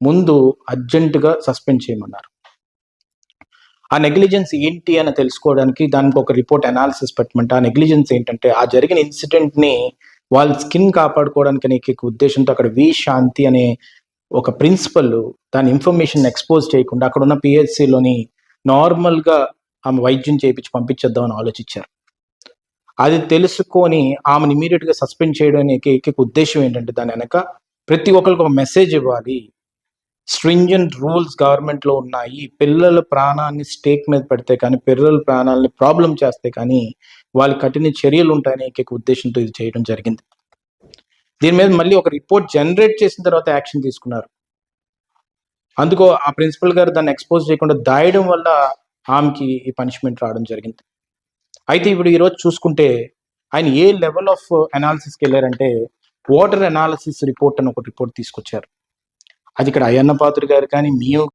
ముందు అర్జెంటుగా సస్పెండ్ చేయమన్నారు. ఆ నెగ్లిజెన్స్ ఏంటి అని తెలుసుకోవడానికి దానికి ఒక రిపోర్ట్ అనాలిసిస్ పెట్టమంటే, ఆ నెగ్లిజెన్స్ ఏంటంటే ఆ జరిగిన ఇన్సిడెంట్ని వాళ్ళ స్కిన్ కాపాడుకోవడానికి అనే ఉద్దేశంతో అక్కడ వి శాంతి అనే ఒక ప్రిన్సిపల్ దాని ఇన్ఫర్మేషన్ ఎక్స్పోజ్ చేయకుండా అక్కడ ఉన్న పిహెచ్సిలోని నార్మల్గా ఆమె వైద్యం చేయించి పంపించేద్దామని ఆలోచించారు. అది తెలుసుకొని ఆమెను ఇమీడియట్గా సస్పెండ్ చేయడానికి ఉద్దేశం ఏంటంటే దాని వెనక ప్రతి ఒక్కరికి ఒక మెసేజ్ ఇవ్వాలి. స్ట్రింజెంట్ రూల్స్ గవర్నమెంట్లో ఉన్నాయి. పిల్లల ప్రాణాన్ని స్టేక్ మీద పెడితే కానీ, పిల్లల ప్రాణాలని ప్రాబ్లం చేస్తే కానీ వాళ్ళ కఠిన చర్యలు ఉంటాయని ఉద్దేశంతో ఇది చేయడం జరిగింది. దీని మీద మళ్ళీ ఒక రిపోర్ట్ జనరేట్ చేసిన తర్వాత యాక్షన్ తీసుకున్నారు. అందుకో ఆ ప్రిన్సిపల్ గారు దాన్ని ఎక్స్పోజ్ చేయకుండా దాయడం వల్ల ఆమెకి ఈ పనిష్మెంట్ రావడం జరిగింది. అయితే ఇప్పుడు ఈరోజు చూసుకుంటే ఆయన ఏ లెవెల్ ఆఫ్ అనాలిసిస్కి వెళ్ళారంటే వాటర్ అనాలిసిస్ రిపోర్ట్ అని ఒక రిపోర్ట్ తీసుకొచ్చారు. అది ఇక్కడ అయ్యన్న పాత్రుడు గారు కానీ, మేము